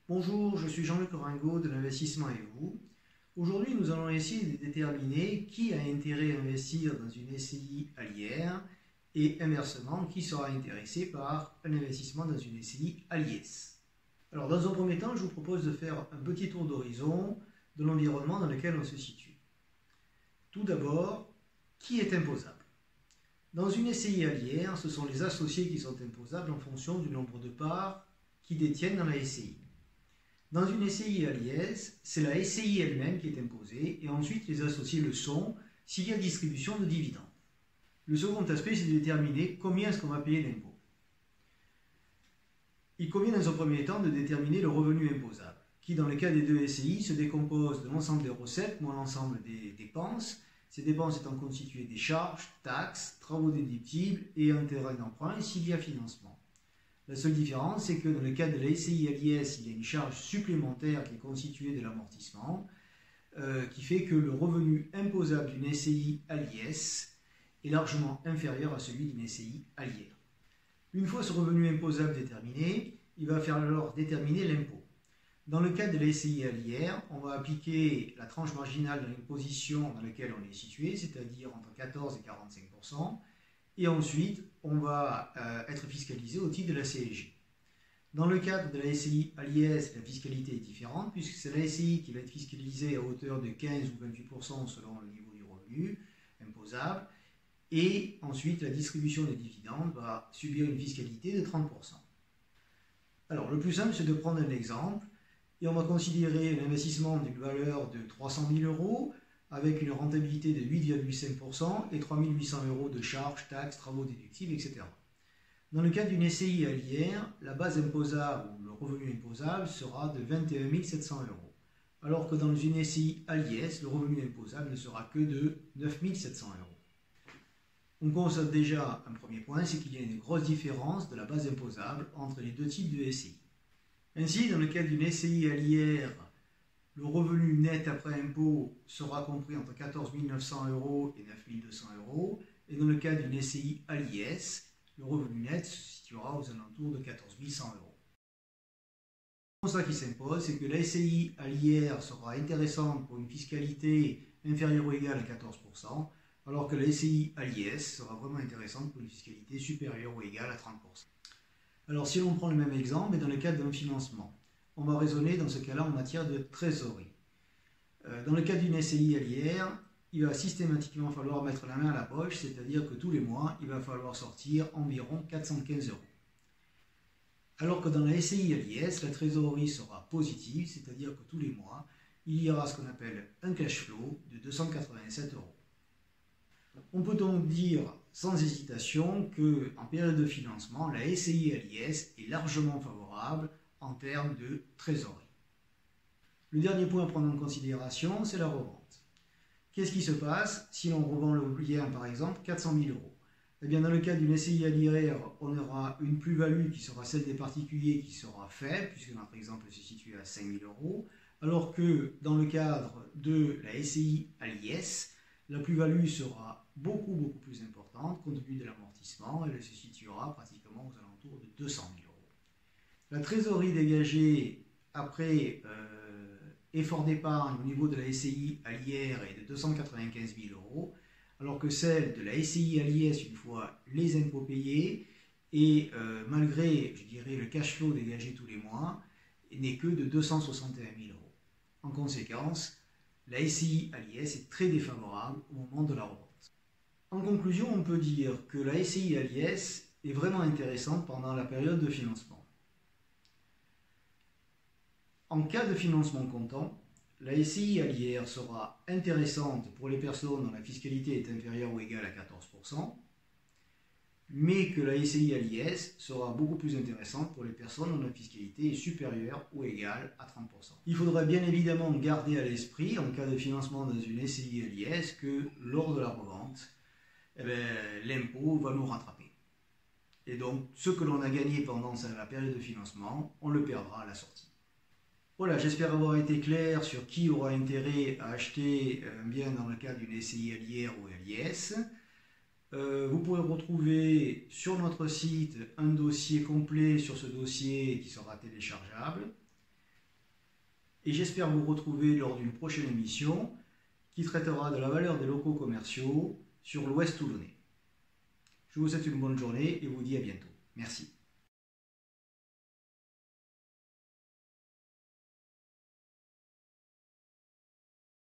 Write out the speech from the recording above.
Bonjour, je suis Jean-Luc Ringot de l'Investissement et vous. Aujourd'hui, nous allons essayer de déterminer qui a intérêt à investir dans une SCI à l'IR et inversement, qui sera intéressé par un investissement dans une SCI à l'IS. Alors, dans un premier temps, je vous propose de faire un petit tour d'horizon de l'environnement dans lequel on se situe. Tout d'abord, qui est imposable? Dans une SCI à l'IR, ce sont les associés qui sont imposables en fonction du nombre de parts qu'ils détiennent dans la SCI. Dans une SCI à l'IS, c'est la SCI elle-même qui est imposée et ensuite les associés le sont s'il y a distribution de dividendes. Le second aspect, c'est de déterminer combien est-ce qu'on va payer d'impôts. Il convient dans un premier temps de déterminer le revenu imposable, qui dans le cas des deux SCI se décompose de l'ensemble des recettes moins l'ensemble des dépenses, ces dépenses étant constituées des charges, taxes, travaux déductibles et intérêts d'emprunt s'il y a financement. La seule différence, c'est que dans le cas de la SCI à l'IS, il y a une charge supplémentaire qui est constituée de l'amortissement, qui fait que le revenu imposable d'une SCI à l'IS est largement inférieur à celui d'une SCI à l'IR. Une fois ce revenu imposable déterminé, il va falloir alors déterminer l'impôt. Dans le cas de la SCI à l'IR, on va appliquer la tranche marginale de l'imposition dans laquelle on est situé, c'est-à-dire entre 14 et 45%, et ensuite on va être fiscalisé au titre de la CSG. Dans le cadre de la SCI à l'IS, la fiscalité est différente puisque c'est la SCI qui va être fiscalisée à hauteur de 15 ou 28% selon le niveau du revenu imposable, et ensuite la distribution des dividendes va subir une fiscalité de 30%. Alors le plus simple, c'est de prendre un exemple et on va considérer l'investissement d'une valeur de 300 000 euros avec une rentabilité de 8,5% et 3 800 euros de charges, taxes, travaux déductibles, etc. Dans le cas d'une SCI à l'IR, la base imposable ou le revenu imposable sera de 21 700 euros, alors que dans une SCI à l'IS, le revenu imposable ne sera que de 9 700 euros. On constate déjà un premier point, c'est qu'il y a une grosse différence de la base imposable entre les deux types de SCI. Ainsi, dans le cas d'une SCI à l'IR, le revenu net après impôt sera compris entre 14 900 euros et 9 200 euros. Et dans le cas d'une SCI à l'IS, le revenu net se situera aux alentours de 14 100 euros. Le constat qui s'impose, c'est que la SCI à l'IR sera intéressante pour une fiscalité inférieure ou égale à 14%, alors que la SCI à l'IS sera vraiment intéressante pour une fiscalité supérieure ou égale à 30%. Alors si l'on prend le même exemple, mais dans le cadre d'un financement, on va raisonner dans ce cas-là en matière de trésorerie. Dans le cas d'une SCI à l'IR, il va systématiquement falloir mettre la main à la poche, c'est-à-dire que tous les mois, il va falloir sortir environ 415 euros. Alors que dans la SCI à l'IS, la trésorerie sera positive, c'est-à dire que tous les mois, il y aura ce qu'on appelle un cash flow de 287 euros. On peut donc dire sans hésitation qu'en période de financement, la SCI à l'IS est largement favorable en termes de trésorerie. Le dernier point à prendre en considération, c'est la revente. Qu'est-ce qui se passe si l'on revend le bien, par exemple, 400 000 euros? Eh bien, dans le cas d'une SCI à l'IR, on aura une plus-value qui sera celle des particuliers qui sera faible, puisque notre exemple se situe à 5 000 euros, alors que dans le cadre de la SCI à l'IS, la plus-value sera beaucoup plus importante compte tenu de l'amortissement, elle se situera pratiquement aux alentours de 200 000 euros. La trésorerie dégagée après effort d'épargne au niveau de la SCI à l'IR est de 295 000 euros, alors que celle de la SCI à l'IS, une fois les impôts payés, et malgré, je dirais, le cash flow dégagé tous les mois, n'est que de 261 000 euros. En conséquence, la SCI à l'IS est très défavorable au moment de la revente. En conclusion, on peut dire que la SCI à l'IS est vraiment intéressante pendant la période de financement. En cas de financement comptant, la SCI à l'IR sera intéressante pour les personnes dont la fiscalité est inférieure ou égale à 14%, mais que la SCI à l'IS sera beaucoup plus intéressante pour les personnes dont la fiscalité est supérieure ou égale à 30%. Il faudra bien évidemment garder à l'esprit, en cas de financement dans une SCI à l'IS, que lors de la revente, l'impôt va nous rattraper. Et donc, ce que l'on a gagné pendant la période de financement, on le perdra à la sortie. Voilà, j'espère avoir été clair sur qui aura intérêt à acheter un bien dans le cadre d'une SCI à l'IR ou à l'IS. Vous pourrez retrouver sur notre site un dossier complet sur ce dossier qui sera téléchargeable. et j'espère vous retrouver lors d'une prochaine émission qui traitera de la valeur des locaux commerciaux sur l'Ouest toulonnais. Je vous souhaite une bonne journée et vous dis à bientôt. Merci.